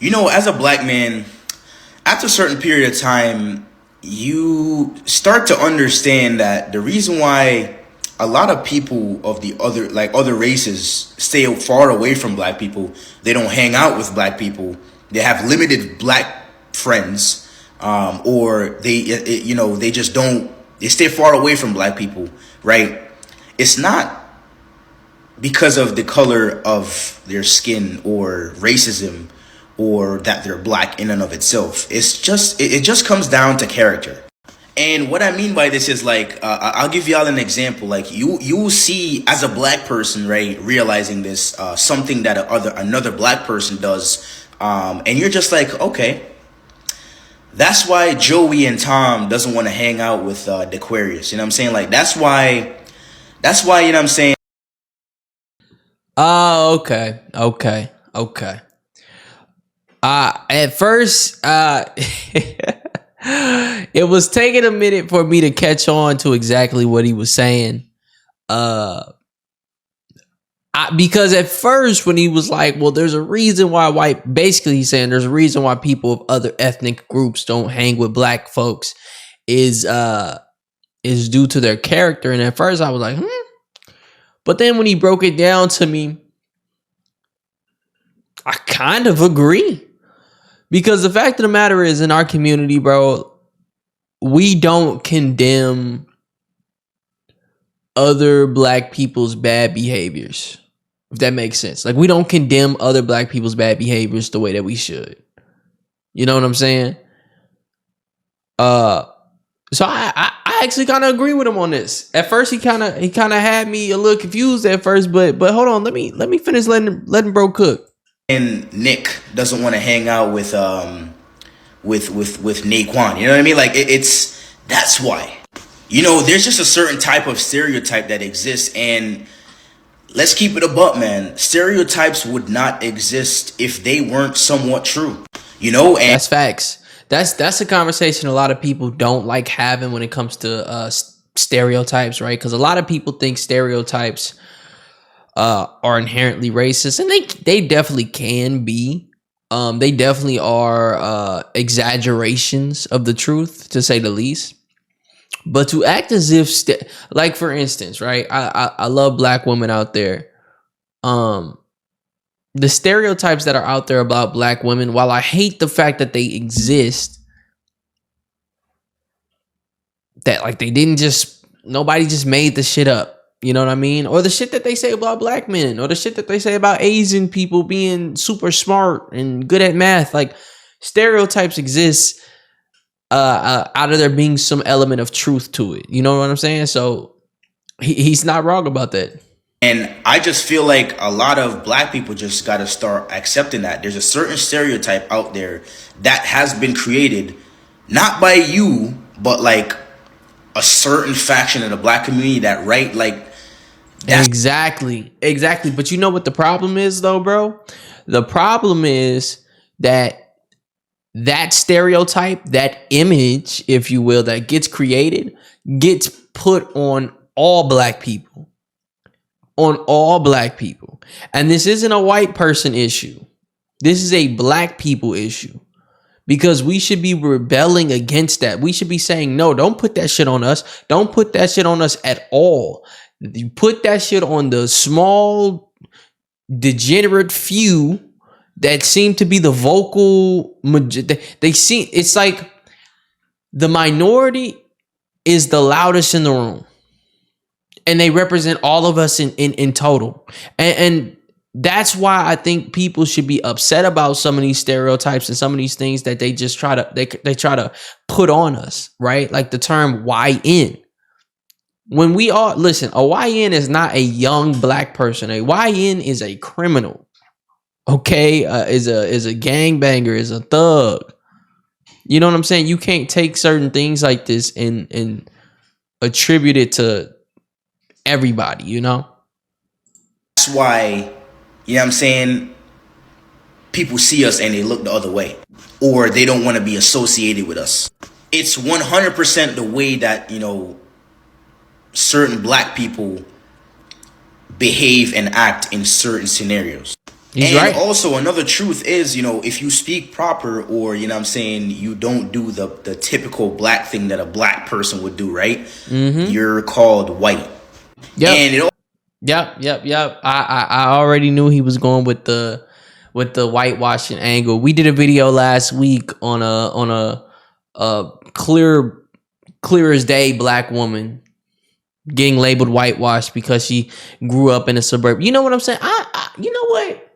As a black man, after a certain period of time, you start to understand that the reason why a lot of people of the other races stay far away from black people, they don't hang out with black people, they have limited black friends, or they just don't, they stay far away from black people, right? It's not because of the color of their skin or racism or that they're black in and of itself. It just comes down to character. And what I mean by this is like, I'll give y'all an example. Like you will see as a black person, right, realizing this, something that another black person does, and you're just like, okay, that's why Joey and Tom doesn't want to hang out with Dequarius. You know what I'm saying? Like that's why you know what I'm saying. Oh, okay. At first, it was taking a minute for me to catch on to exactly what he was saying. Because at first when he was like, well, there's a reason why basically he's saying there's a reason why people of other ethnic groups don't hang with black folks is due to their character. And at first I was like, But then when he broke it down to me, I kind of agree. Because the fact of the matter is, in our community, bro, we don't condemn other black people's bad behaviors. If that makes sense. Like, we don't condemn other black people's bad behaviors the way that we should. You know what I'm saying? So I actually kind of agree with him on this. At first, he kind of had me a little confused at first, but hold on, let me finish letting bro cook. And Nick doesn't want to hang out with Naquan. You know what I mean? Like that's why. There's just a certain type of stereotype that exists, and let's keep it a buck, man. Stereotypes would not exist if they weren't somewhat true. And that's facts. That's a conversation a lot of people don't like having when it comes to stereotypes, right? Because a lot of people think stereotypes are inherently racist, and they definitely can be. They definitely are exaggerations of the truth, to say the least. But to act as if, like for instance, right? I love black women out there. The stereotypes that are out there about black women, while I hate the fact that they exist, that like nobody just made the shit up. You know what I mean? Or the shit that they say about black men, or the shit that they say about Asian people being super smart and good at math. Like, stereotypes exist out of there being some element of truth to it. You know what I'm saying? So he's not wrong about that. And I just feel like a lot of black people just got to start accepting that there's a certain stereotype out there that has been created, not by you, but like a certain faction of the black community that, right? Like, Exactly. But you know what the problem is, though, bro? The problem is that stereotype, that image, if you will, that gets created, gets put on all black people. And this isn't a white person issue. This is a black people issue. Because we should be rebelling against that. We should be saying, no, don't put that shit on us. Don't put that shit on us at all. You put that shit on the small, degenerate few that seem to be the vocal. They seem, it's like the minority is the loudest in the room, and they represent all of us in total. And that's why I think people should be upset about some of these stereotypes and some of these things that they just try to put on us, right? Like the term YN. When we all listen, a YN is not a young black person. A YN is a criminal. Okay, is a gangbanger, is a thug. You know what I'm saying? You can't take certain things like this and attribute it to everybody. You know. That's why, you know what I'm saying, people see us and they look the other way, or they don't want to be associated with us. It's 100% the way that certain black people behave and act in certain scenarios. He's And right. also another truth is, if you speak proper, or what I'm saying, you don't do the typical black thing that a black person would do, right? You're called white. Yep. And it Yep. I already knew he was going with the whitewashing angle. We did a video last week on a clear as day black woman getting labeled whitewashed because she grew up in a suburb. You know what I'm saying? You know what?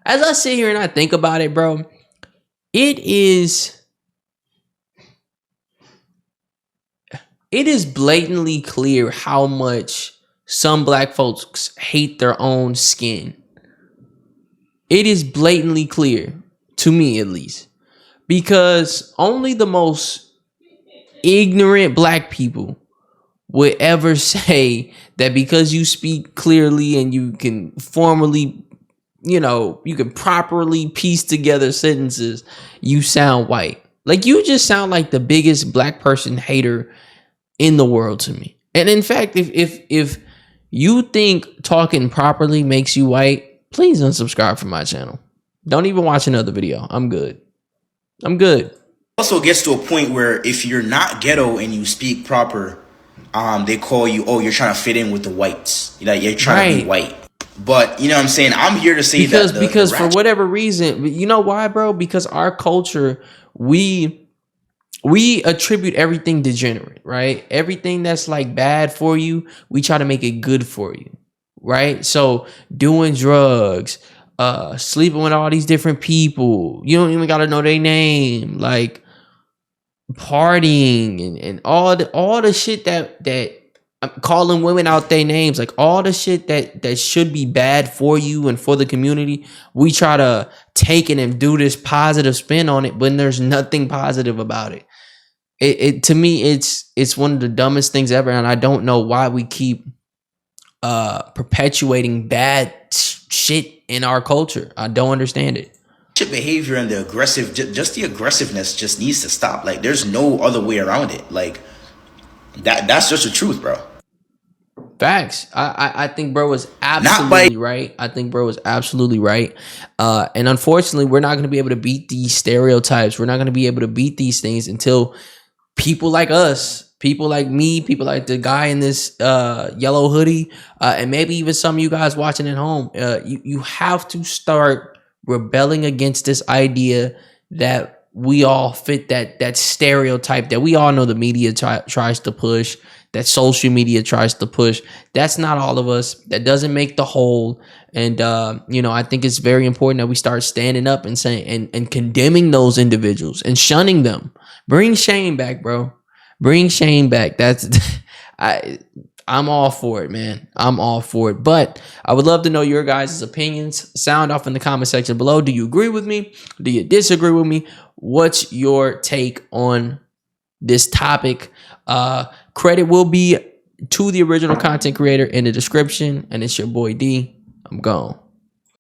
As I sit here and I think about it, bro, it is blatantly clear how much some black folks hate their own skin. It is blatantly clear, to me at least, because only the most ignorant black people would ever say that because you speak clearly and you can formally, you can properly piece together sentences, you sound white. Like, you just sound like the biggest black person hater in the world to me. And in fact, if you think talking properly makes you white, please unsubscribe from my channel. Don't even watch another video. I'm good. also gets to a point where if you're not ghetto and you speak proper, they call you, oh, you're trying to fit in with the whites. You're trying to be white. But you know what I'm saying? I'm here to say because for whatever reason, you know why, bro? Because our culture, we attribute everything degenerate, right? Everything that's like bad for you, we try to make it good for you, right? So doing drugs, sleeping with all these different people, you don't even gotta know their name, like partying and all the shit that I'm calling women out their names, like all the shit that should be bad for you and for the community, we try to take it and do this positive spin on it when there's nothing positive about it. It to me, it's one of the dumbest things ever, and I don't know why we keep perpetuating bad shit in our culture. I don't understand it. Behavior and the aggressive, just the aggressiveness just needs to stop. Like, there's no other way around it. Like, that's just the truth, bro. Facts. I think bro was absolutely right. I think bro was absolutely right. And unfortunately, we're not going to be able to beat these stereotypes. We're not going to be able to beat these things until people like us, people like me, people like the guy in this yellow hoodie, and maybe even some of you guys watching at home, you have to start rebelling against this idea that we all fit that stereotype that we all know the media tries to push, that social media tries to push. That's not all of us. That doesn't make the whole. And I think it's very important that we start standing up and saying and condemning those individuals and shunning them. Bring shame back, bro. Bring shame back. That's I'm all for it, man. I'm all for it. But I would love to know your guys' opinions. Sound off in the comment section below. Do you agree with me? Do you disagree with me? What's your take on this topic? Credit will be to the original content creator in the description. And it's your boy D. I'm gone.